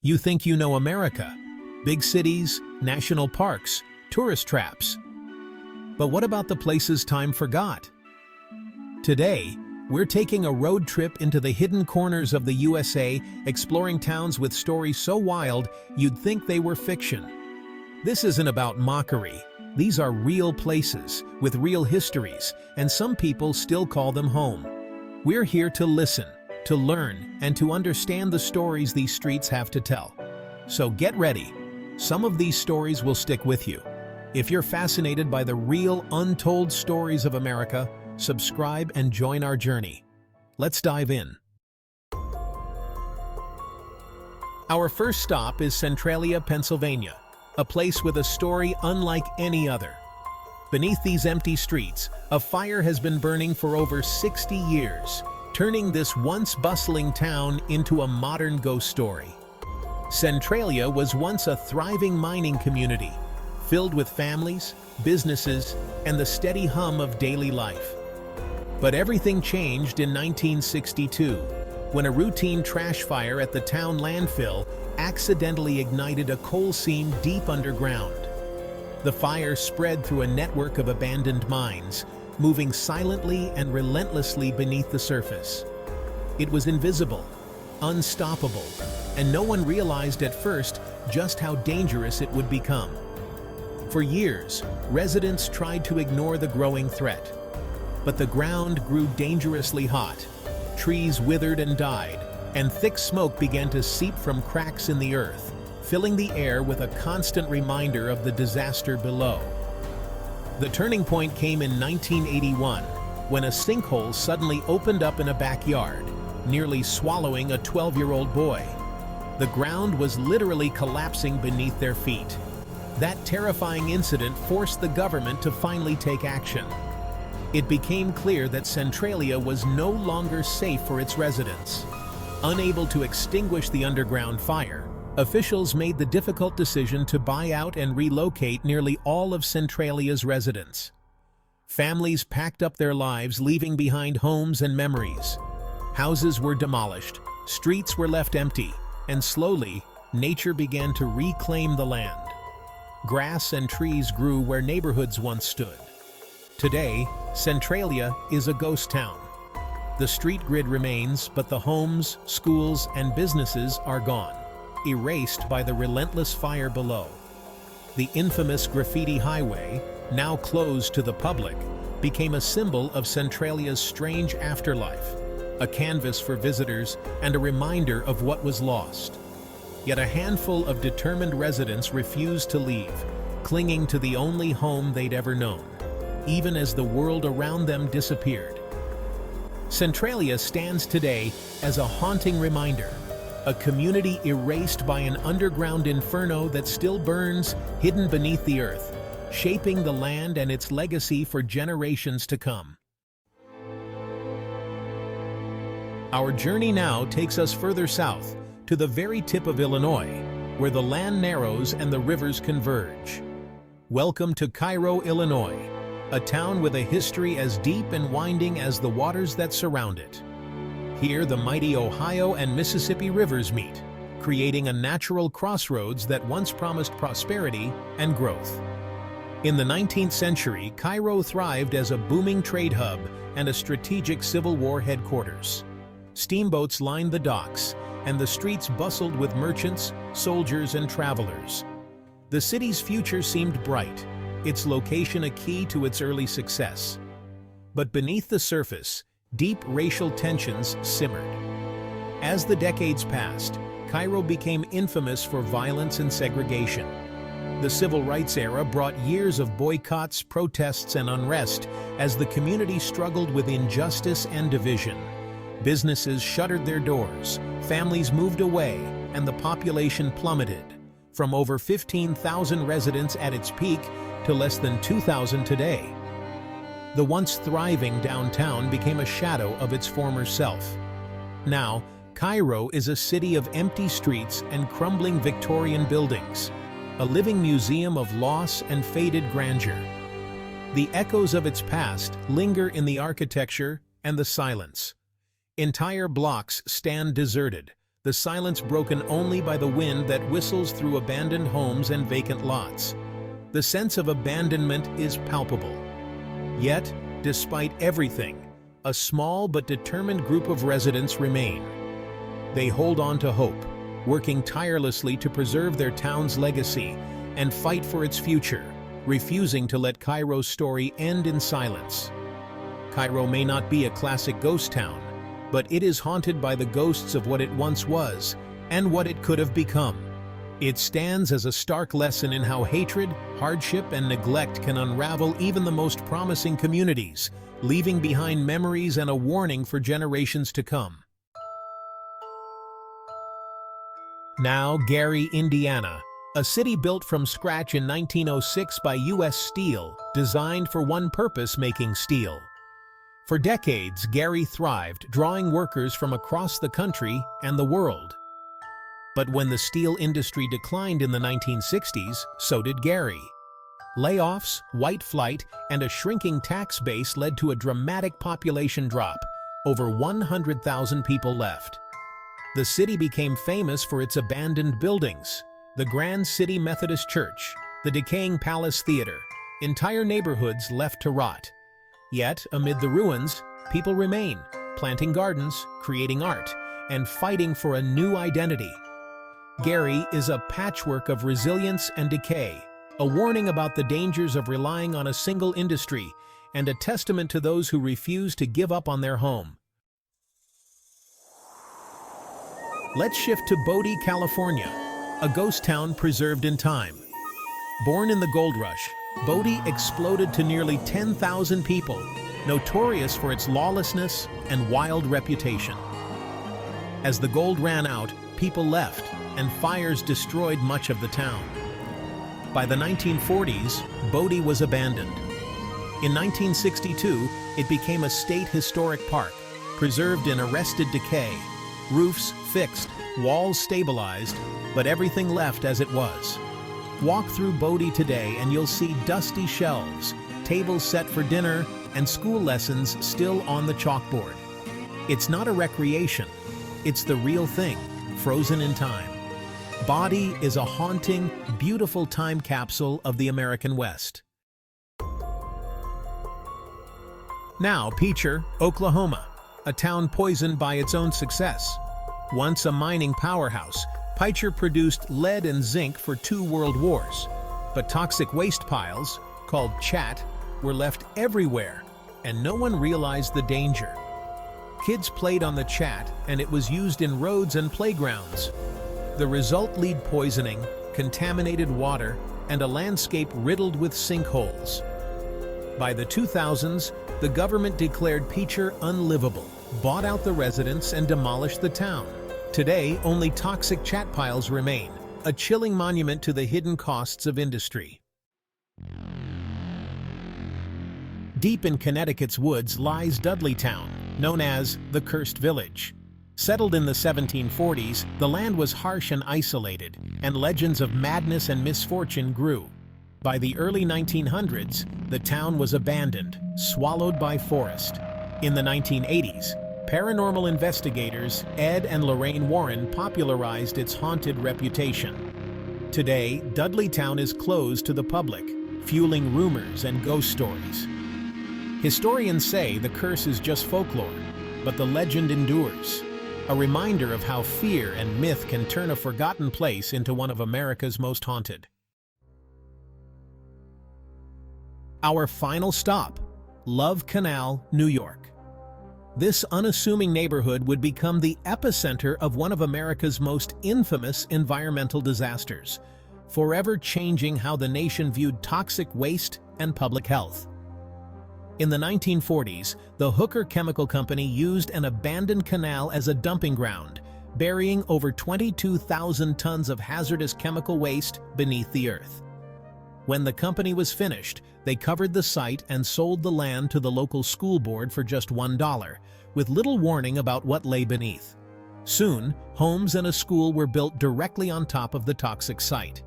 You think you know America? Big cities, national parks, tourist traps. But what about the places time forgot? Today, we're taking a road trip into the hidden corners of the USA, exploring towns with stories so wild you'd think they were fiction. This isn't about mockery. These are real places, with real histories, and some people still call them home. We're here to listen, to learn, and to understand the stories these streets have to tell. So get ready. Some of these stories will stick with you. If you're fascinated by the real, untold stories of America, subscribe and join our journey. Let's dive in. Our first stop is Centralia, Pennsylvania, a place with a story unlike any other. Beneath these empty streets, a fire has been burning for over 60 years, turning this once bustling town into a modern ghost story. Centralia was once a thriving mining community, filled with families, businesses, and the steady hum of daily life. But everything changed in 1962, when a routine trash fire at the town landfill accidentally ignited a coal seam deep underground. The fire spread through a network of abandoned mines, moving silently and relentlessly beneath the surface. It was invisible, unstoppable, and no one realized at first just how dangerous it would become. For years, residents tried to ignore the growing threat. But the ground grew dangerously hot, trees withered and died, and thick smoke began to seep from cracks in the earth, filling the air with a constant reminder of the disaster below. The turning point came in 1981, when a sinkhole suddenly opened up in a backyard, nearly swallowing a 12-year-old boy. The ground was literally collapsing beneath their feet. That terrifying incident forced the government to finally take action. It became clear that Centralia was no longer safe for its residents. Unable to extinguish the underground fire, officials made the difficult decision to buy out and relocate nearly all of Centralia's residents. Families packed up their lives, leaving behind homes and memories. Houses were demolished, streets were left empty, and slowly, nature began to reclaim the land. Grass and trees grew where neighborhoods once stood. Today, Centralia is a ghost town. The street grid remains, but the homes, schools, and businesses are gone, erased by the relentless fire below. The infamous graffiti highway, now closed to the public, became a symbol of Centralia's strange afterlife, a canvas for visitors and a reminder of what was lost. Yet a handful of determined residents refused to leave, clinging to the only home they'd ever known, even as the world around them disappeared. Centralia stands today as a haunting reminder, a community erased by an underground inferno that still burns, hidden beneath the earth, shaping the land and its legacy for generations to come. Our journey now takes us further south, to the very tip of Illinois, where the land narrows and the rivers converge. Welcome to Cairo, Illinois, a town with a history as deep and winding as the waters that surround it. Here, the mighty Ohio and Mississippi rivers meet, creating a natural crossroads that once promised prosperity and growth. In the 19th century, Cairo thrived as a booming trade hub and a strategic Civil War headquarters. Steamboats lined the docks, and the streets bustled with merchants, soldiers, and travelers. The city's future seemed bright, its location a key to its early success. But beneath the surface, deep racial tensions simmered. As the decades passed, Cairo became infamous for violence and segregation. The civil rights era brought years of boycotts, protests, and unrest as the community struggled with injustice and division. Businesses shuttered their doors, families moved away, and the population plummeted, from over 15,000 residents at its peak to less than 2,000 today. The once thriving downtown became a shadow of its former self. Now, Cairo is a city of empty streets and crumbling Victorian buildings, a living museum of loss and faded grandeur. The echoes of its past linger in the architecture and the silence. Entire blocks stand deserted, the silence broken only by the wind that whistles through abandoned homes and vacant lots. The sense of abandonment is palpable. Yet, despite everything, a small but determined group of residents remain. They hold on to hope, working tirelessly to preserve their town's legacy and fight for its future, refusing to let Cairo's story end in silence. Cairo may not be a classic ghost town, but it is haunted by the ghosts of what it once was and what it could have become. It stands as a stark lesson in how hatred, hardship, and neglect can unravel even the most promising communities, leaving behind memories and a warning for generations to come. Now, Gary, Indiana, a city built from scratch in 1906 by U.S. Steel, designed for one purpose: making steel. For decades, Gary thrived, drawing workers from across the country and the world. But when the steel industry declined in the 1960s, so did Gary. Layoffs, white flight, and a shrinking tax base led to a dramatic population drop. Over 100,000 people left. The city became famous for its abandoned buildings: the Grand City Methodist Church, the decaying Palace Theater, entire neighborhoods left to rot. Yet, amid the ruins, people remain, planting gardens, creating art, and fighting for a new identity. Gary is a patchwork of resilience and decay, a warning about the dangers of relying on a single industry, and a testament to those who refuse to give up on their home. Let's shift to Bodie, California, a ghost town preserved in time. Born in the gold rush, Bodie exploded to nearly 10,000 people, notorious for its lawlessness and wild reputation. As the gold ran out, people left, and fires destroyed much of the town. By the 1940s, Bodie was abandoned. In 1962, it became a state historic park, preserved in arrested decay. Roofs fixed, walls stabilized, but everything left as it was. Walk through Bodie today and you'll see dusty shelves, tables set for dinner, and school lessons still on the chalkboard. It's not a recreation, it's the real thing, frozen in time. Bodie is a haunting, beautiful time capsule of the American West. Now, Peacher, Oklahoma, a town poisoned by its own success. Once a mining powerhouse, Peacher produced lead and zinc for 2 world wars. But toxic waste piles, called chat, were left everywhere, and no one realized the danger. Kids played on the chat, and it was used in roads and playgrounds. The result: lead poisoning, contaminated water, and a landscape riddled with sinkholes. By the 2000s, the government declared Peacher unlivable, bought out the residents, and demolished the town. Today, only toxic chat piles remain, a chilling monument to the hidden costs of industry. Deep in Connecticut's woods lies Dudleytown, known as the Cursed Village. Settled in the 1740s, the land was harsh and isolated, and legends of madness and misfortune grew. By the early 1900s, the town was abandoned, swallowed by forest. In the 1980s, paranormal investigators Ed and Lorraine Warren popularized its haunted reputation. Today, Dudleytown is closed to the public, fueling rumors and ghost stories. Historians say the curse is just folklore, but the legend endures, a reminder of how fear and myth can turn a forgotten place into one of America's most haunted. Our final stop, Love Canal, New York. This unassuming neighborhood would become the epicenter of one of America's most infamous environmental disasters, forever changing how the nation viewed toxic waste and public health. In the 1940s, the Hooker Chemical Company used an abandoned canal as a dumping ground, burying over 22,000 tons of hazardous chemical waste beneath the earth. When the company was finished, they covered the site and sold the land to the local school board for just $1, with little warning about what lay beneath. Soon, homes and a school were built directly on top of the toxic site.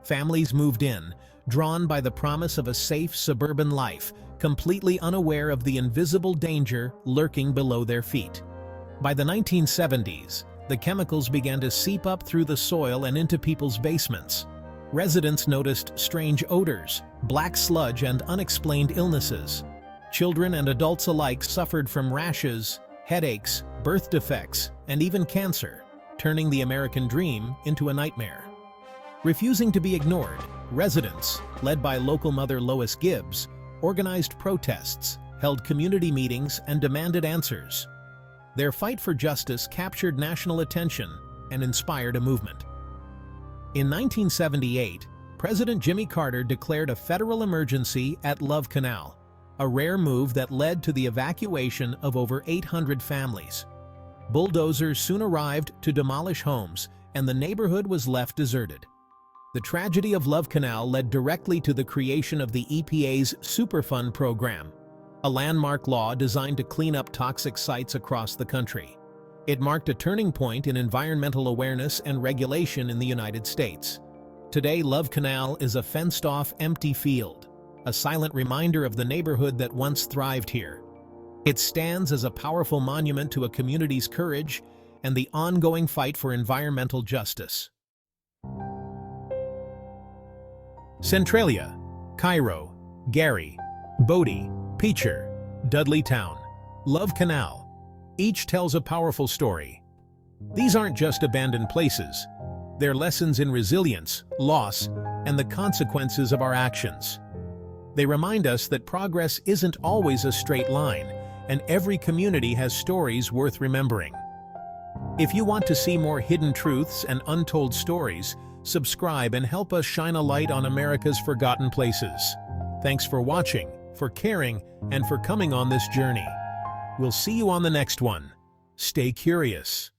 Families moved in, drawn by the promise of a safe suburban life, completely unaware of the invisible danger lurking below their feet. By the 1970s, the chemicals began to seep up through the soil and into people's basements. Residents noticed strange odors, black sludge, and unexplained illnesses. Children and adults alike suffered from rashes, headaches, birth defects, and even cancer, turning the American dream into a nightmare. Refusing to be ignored, residents, led by local mother Lois Gibbs, organized protests, held community meetings, and demanded answers. Their fight for justice captured national attention and inspired a movement. In 1978, President Jimmy Carter declared a federal emergency at Love Canal, a rare move that led to the evacuation of over 800 families. Bulldozers soon arrived to demolish homes, and the neighborhood was left deserted. The tragedy of Love Canal led directly to the creation of the EPA's Superfund program, a landmark law designed to clean up toxic sites across the country. It marked a turning point in environmental awareness and regulation in the United States. Today, Love Canal is a fenced-off, empty field, a silent reminder of the neighborhood that once thrived here. It stands as a powerful monument to a community's courage and the ongoing fight for environmental justice. Centralia, Cairo, Gary, Bodie, Peacher, Dudleytown, Love Canal. Each tells a powerful story. These aren't just abandoned places. They're lessons in resilience, loss, and the consequences of our actions. They remind us that progress isn't always a straight line, and every community has stories worth remembering. If you want to see more hidden truths and untold stories, subscribe and help us shine a light on America's forgotten places. Thanks for watching, for caring, and for coming on this journey. We'll see you on the next one. Stay curious.